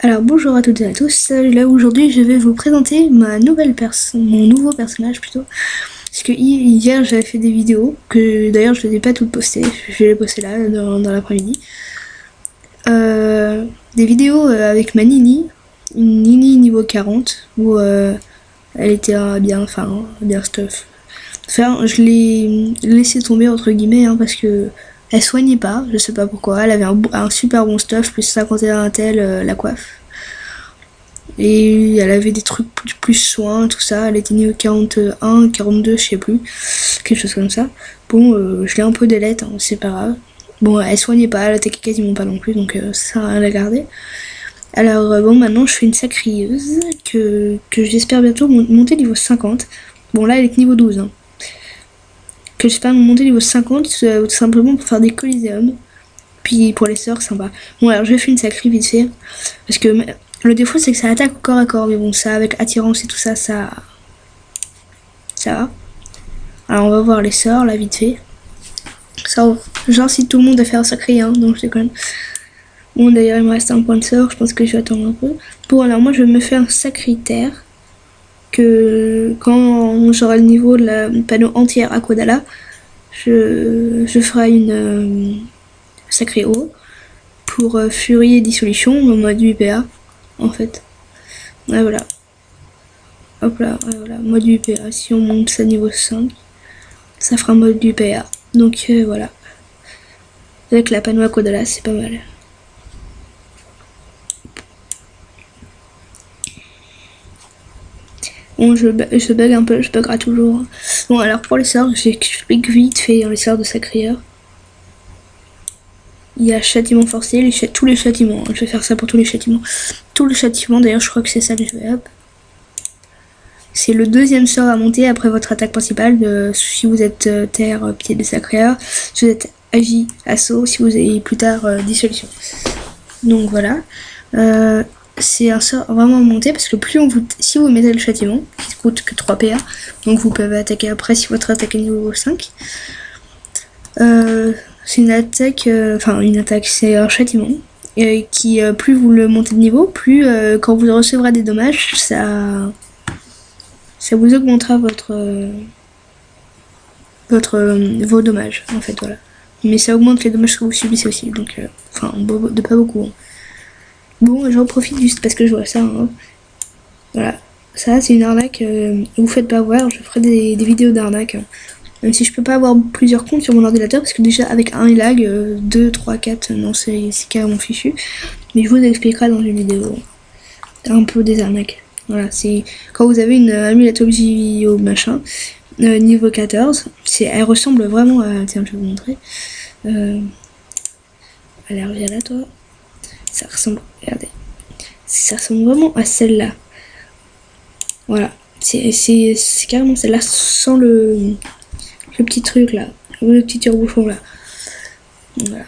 Alors bonjour à toutes et à tous, là aujourd'hui je vais vous présenter mon nouveau personnage plutôt. Parce que hier j'avais fait des vidéos, que d'ailleurs je ne les ai pas toutes postées, je vais les poster là dans l'après-midi. Des vidéos avec ma Nini, une Nini niveau 40, où elle était bien stuff. Enfin je l'ai laissé tomber entre guillemets parce que elle soignait pas, je sais pas pourquoi, elle avait un super bon stuff, plus 51 intel, la coiffe. Et elle avait des trucs plus soins, tout ça. Elle était niveau 41, 42, je sais plus. Quelque chose comme ça. Bon, je l'ai un peu délette, c'est pas grave. Bon, elle soignait pas, elle attaquait quasiment pas non plus, donc ça sert à rien de la garder. Alors, bon, maintenant je fais une sacrieuse que j'espère bientôt monter niveau 50. Bon, là elle est niveau 12. Que j'espère monter niveau 50, tout simplement pour faire des coliséums. Puis pour les sœurs, sympa. Bon, alors je fais une sacrée vite fait. Parce que le défaut, c'est que ça attaque au corps à corps. Mais bon, ça, avec attirance et tout ça, ça va. Alors on va voir les sœurs, là, vite fait. Ça, j'incite tout le monde à faire un sacré, donc je déconne. Bon, d'ailleurs, il me reste un point de sort. Je pense que je vais attendre un peu. Bon, alors moi, je me fais un sacritaire. Que quand j'aurai le niveau de la panneau entière à Kodala, je ferai une sacrée eau pour Furie et Dissolution en mode UPA en fait. Ouais, voilà. Hop là, ouais, voilà, mode UPA. Si on monte ça niveau 5, ça fera mode UPA. Donc voilà. Avec la panneau à Kodala, c'est pas mal. Bon, je bug un peu, je buggera toujours. Bon, alors pour les sorts, j'explique vite fait les sorts de Sacrieur. Il y a châtiment forcé, tous les châtiments. Je vais faire ça pour tous les châtiments. Tous les châtiments, d'ailleurs, je crois que c'est ça que je vais. Hop. C'est le deuxième sort à monter après votre attaque principale. Si vous êtes terre, pied de Sacréeur. Si vous êtes agi, assaut. Si vous avez plus tard dissolution. Donc voilà. C'est un sort vraiment à monter parce que si vous mettez le châtiment, qui coûte que 3 PA, donc vous pouvez attaquer après si votre attaque est niveau 5. C'est une attaque, c'est un châtiment qui plus vous le montez de niveau, plus quand vous recevrez des dommages, ça vous augmentera vos dommages en fait, voilà. Mais ça augmente les dommages que vous subissez aussi, donc de pas beaucoup. Bon, j'en profite juste parce que je vois ça. Voilà, ça c'est une arnaque. Vous faites pas voir, je ferai des vidéos d'arnaque. Même si je peux pas avoir plusieurs comptes sur mon ordinateur, parce que déjà avec un lag, 2, 3, 4, non c'est carrément fichu. Mais je vous expliquerai dans une vidéo un peu des arnaques. Voilà, c'est quand vous avez une amulette Obsivio machin, niveau 14, elle ressemble vraiment à... Tiens, je vais vous montrer. Allez, reviens là toi. Ça ressemble, regardez. Ça ressemble vraiment à celle-là. Voilà, c'est carrément celle-là sans le petit truc là, le petit tire-bouchon là. Voilà.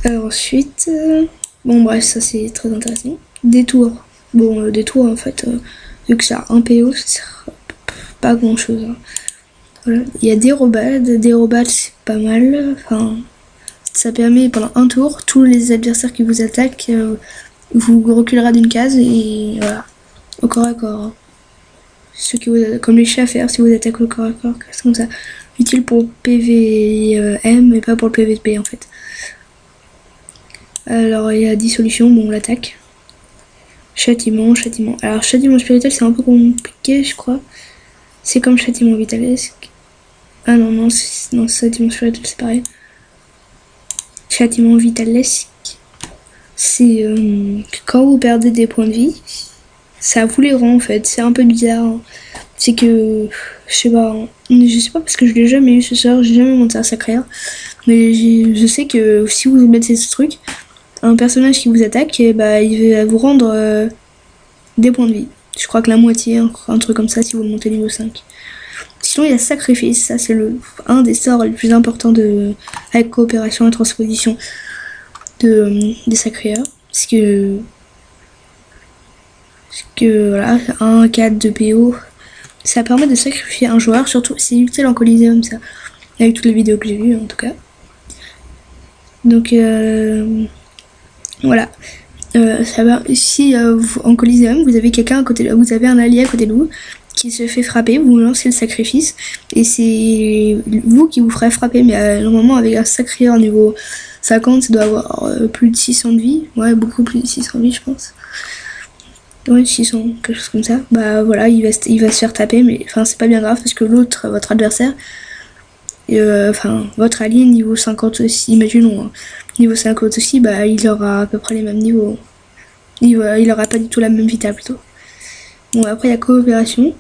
Alors ensuite, bon bref, ça c'est très intéressant. Détour. Bon, détour en fait, vu que ça a un PO, ça sert pas grand chose. Voilà. Il y a dérobade c'est pas mal. Enfin, ça permet pendant un tour, tous les adversaires qui vous attaquent, vous reculerez d'une case et voilà, au corps à corps. Comme les chats à faire si vous attaquez au corps à corps, c'est comme ça. Utile pour PVM et pas pour le PVP en fait. Alors il y a dissolution, bon on l'attaque. Châtiment. Alors châtiment spirituel c'est un peu compliqué je crois. C'est comme châtiment vitalesque. Ah non, châtiment spirituel c'est pareil. Châtiment vitalesque, c'est quand vous perdez des points de vie, ça vous les rend en fait. C'est un peu bizarre. C'est que je sais pas parce que je l'ai jamais eu ce sort, j'ai jamais monté un Sacréeur. Mais je sais que si vous mettez ce truc, un personnage qui vous attaque, il va vous rendre des points de vie. Je crois que la moitié, un truc comme ça si vous le montez niveau 5. Sinon il y a sacrifice, ça c'est un des sorts les plus importants avec coopération et transposition des Sacréeurs. Parce que voilà, 1, 4 de PO, ça permet de sacrifier un joueur, surtout c'est utile en Coliseum ça, avec toutes les vidéos que j'ai vues en tout cas. Donc Voilà. Ça va. Si en Coliseum, vous avez quelqu'un à côté, vous avez un allié à côté de vous qui se fait frapper, vous lancez le sacrifice et c'est vous qui vous ferez frapper. Mais normalement, avec un sacrieur niveau 50, ça doit avoir plus de 600 de vie. Ouais, beaucoup plus de 600 de vie, je pense. Ouais, 600, quelque chose comme ça. Bah voilà, il va se faire taper, mais enfin, c'est pas bien grave parce que l'autre, votre adversaire, enfin, votre allié niveau 50 aussi, imaginons, hein, niveau 50 aussi, bah il aura à peu près les mêmes niveaux. Il aura pas du tout la même vita plutôt. Bon, après, il y a coopération.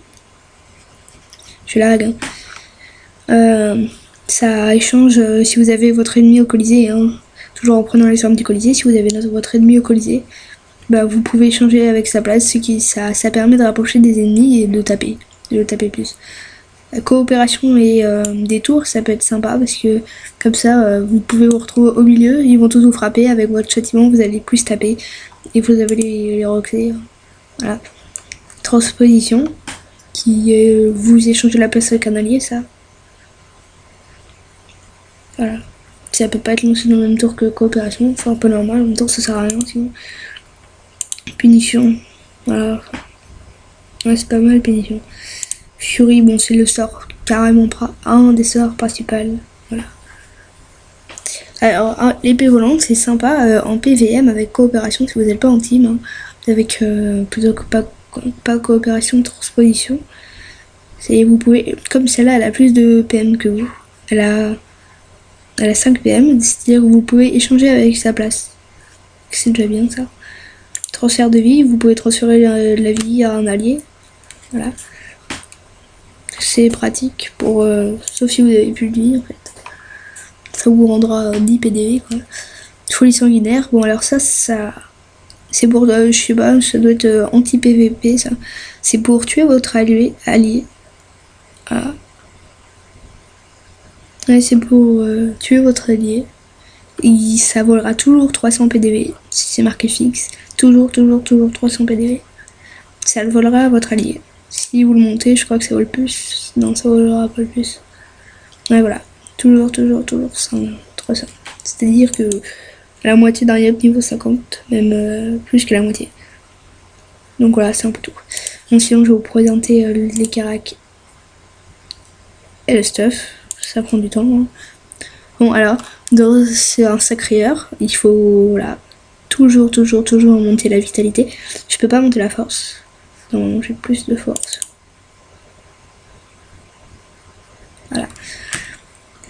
Je lag. Hein. Ça échange si vous avez votre ennemi au Colisée, hein, toujours en prenant les formes du Colisée. Si vous avez votre ennemi au Colisée, bah, vous pouvez échanger avec sa place, ça permet de rapprocher des ennemis et de le taper plus. La coopération et des tours, ça peut être sympa parce que comme ça, vous pouvez vous retrouver au milieu, ils vont tous vous frapper, avec votre châtiment, vous allez plus taper et vous avez les roxés. Voilà. Transposition, qui vous échangez la place avec un allié, ça. Voilà. Ça peut pas être lancé dans le même tour que coopération, enfin un peu normal, en même temps ça sert à rien sinon. Punition, voilà. Ouais, c'est pas mal, punition. Fury, bon, c'est le sort carrément un des sorts principaux. Voilà. Alors, l'épée volante, c'est sympa en PVM avec coopération si vous n'êtes pas en team, hein, avec plutôt que pas coopération, transposition. Vous pouvez, comme celle-là, elle a plus de PM que vous. Elle a 5 PM, c'est-à-dire que vous pouvez échanger avec sa place. C'est déjà bien ça. Transfert de vie, vous pouvez transférer la vie à un allié. Voilà. C'est pratique pour sauf si vous avez plus de vie en fait. Ça vous rendra 10 PDV quoi. Folie sanguinaire, bon alors ça c'est pour je sais pas, ça doit être anti-PVP ça. C'est pour tuer votre allié. Voilà. Ouais, c'est pour tuer votre allié. Et ça volera toujours 300 PDV. Si c'est marqué fixe. Toujours 300 PDV. Ça le volera à votre allié. Si vous le montez, je crois que ça vaut le plus. Non, ça volera pas le plus. Ouais, voilà. Toujours 300. C'est-à-dire que la moitié d'un yep niveau 50. Même plus que la moitié. Donc voilà, c'est un peu tout. Bon, sinon, je vais vous présenter les caracs et le stuff. Ça prend du temps. Hein. Bon, alors, c'est un sacrieur. Il faut, voilà, toujours monter la vitalité. Je peux pas monter la force. Non, j'ai plus de force. Voilà.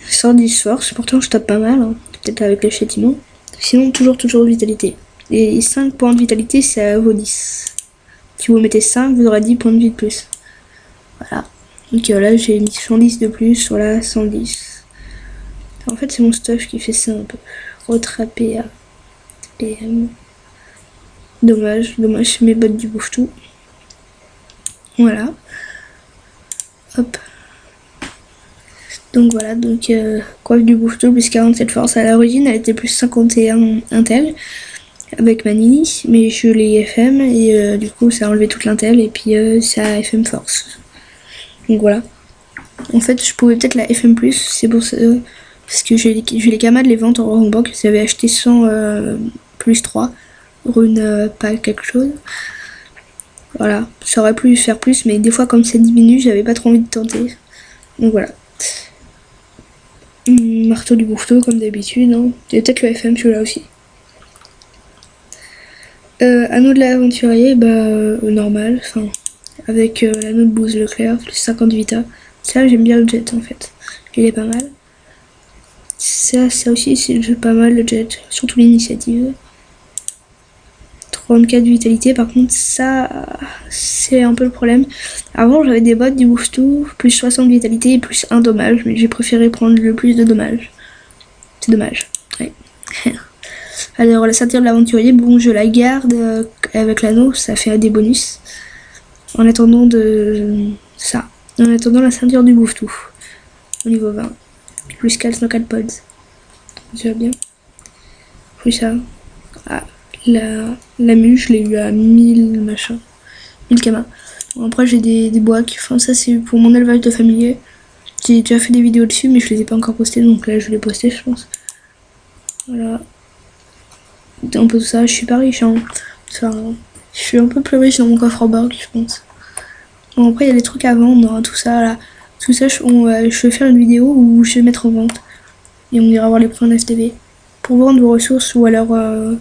110 force, pourtant je tape pas mal, hein. Peut-être avec le châtiment. Sinon, toujours vitalité. Et 5 points de vitalité, ça vaut 10. Si vous mettez 5, vous aurez 10 points de vie de plus. Voilà. Donc là, j'ai mis 110 de plus, voilà, 110. En fait, c'est mon stuff qui fait ça un peu. Retrapper à PM. Dommage, mes bottes du bouffe-tout. Voilà. Hop. Donc voilà, coiffe du bouffe-tout plus 47 force. À l'origine, elle était plus 51 intel avec Manini, mais je l'ai FM et du coup, ça a enlevé toute l'intel et puis ça a FM force. Donc voilà. En fait, je pouvais peut-être la FM+, c'est pour ça, parce que j'ai les camas de les ventes en banque, j'avais acheté 100 plus 3 rune pas quelque chose. Voilà, ça aurait pu faire plus, mais des fois comme ça diminue, j'avais pas trop envie de tenter. Donc voilà. Marteau du bouffe-tout comme d'habitude, hein. Et peut-être le FM celui-là aussi. Anneau de l'aventurier, normal, enfin, avec l'anneau de Booz Leclerc, plus 50 vita. Ça, j'aime bien le jet en fait. Il est pas mal. Ça aussi, c'est pas mal le jet, surtout l'initiative. 34 vitalité, par contre, ça, c'est un peu le problème. Avant, j'avais des bottes du bouffe-tout, plus 60 vitalité et plus 1 dommage, mais j'ai préféré prendre le plus de dommage. C'est dommage, ouais. Alors, la ceinture de l'aventurier, bon, je la garde avec l'anneau, ça fait des bonus. En attendant ça. En attendant la ceinture du bouffe-tout, au niveau 20. Plus 4 4 pods. Ça va bien. Puis ça. Ah. La mue, je l'ai eu à 1000 machin. 1000 kamas. Bon, après, j'ai des bois enfin, ça, c'est pour mon élevage de familier. J'ai déjà fait des vidéos dessus, mais je les ai pas encore postées, donc là, je vais les poster, je pense. Voilà. un peu tout ça. Je suis pas riche, hein. Enfin, je suis un peu plus riche dans mon coffre-fort, je pense. Bon, après, il y a des trucs à vendre, hein, tout ça là. Tout ça, je vais faire une vidéo où je vais mettre en vente. Et on ira voir les prix en FTV. Pour vendre vos ressources ou alors, je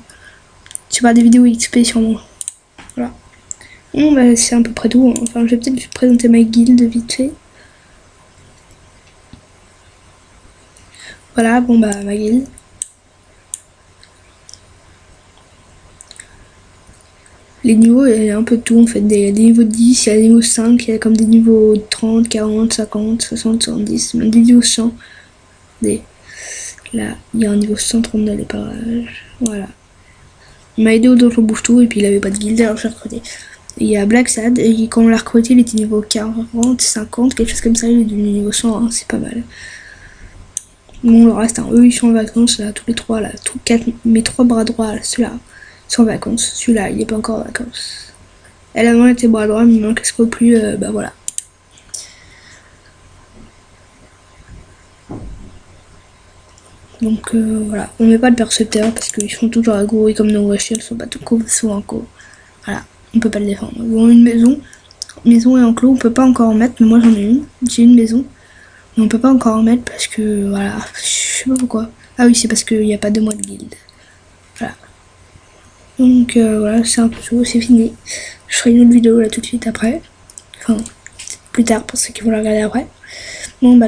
sais pas, des vidéos XP sûrement. Voilà. Bon, bah, c'est à peu près tout, hein. Enfin, je vais peut-être vous présenter ma guilde vite fait. Voilà, bon, bah, ma guilde. Les niveaux, il y a un peu de tout en fait. Des niveaux de 10, il y a des niveaux 5, il y a comme des niveaux 30, 40, 50, 60, 70, même des niveaux 100. Là, il y a un niveau 132 les parages. Voilà. Il m'a aidé au donjon bouffe tout et puis il avait pas de guilde alors je l'ai recruté. Il y a Black Sad et quand on l'a recruté il était niveau 40, 50, quelque chose comme ça, il est devenu niveau 100, hein, c'est pas mal. Bon le reste, hein, eux ils sont en vacances là, tous les trois là, mes trois bras droits là, ceux-là sont en vacances. Celui-là il est pas encore en vacances. Elle a vraiment été bras droits mais il manque ce plus, bah voilà. Donc voilà, on met pas de percepteur parce qu'ils sont toujours aggro et comme nos chiens sont pas tout souvent co. Voilà, on peut pas le défendre. Bon, une maison et enclos, on peut pas encore en mettre, mais moi j'en ai une. J'ai une maison, mais on peut pas encore en mettre parce que voilà, je sais pas pourquoi. Ah oui, c'est parce qu'il n'y a pas de mois de guilde. Voilà. Donc voilà, c'est un peu tout, c'est fini. Je ferai une autre vidéo là tout de suite après. Enfin, plus tard pour ceux qui vont la regarder après. Bon bah.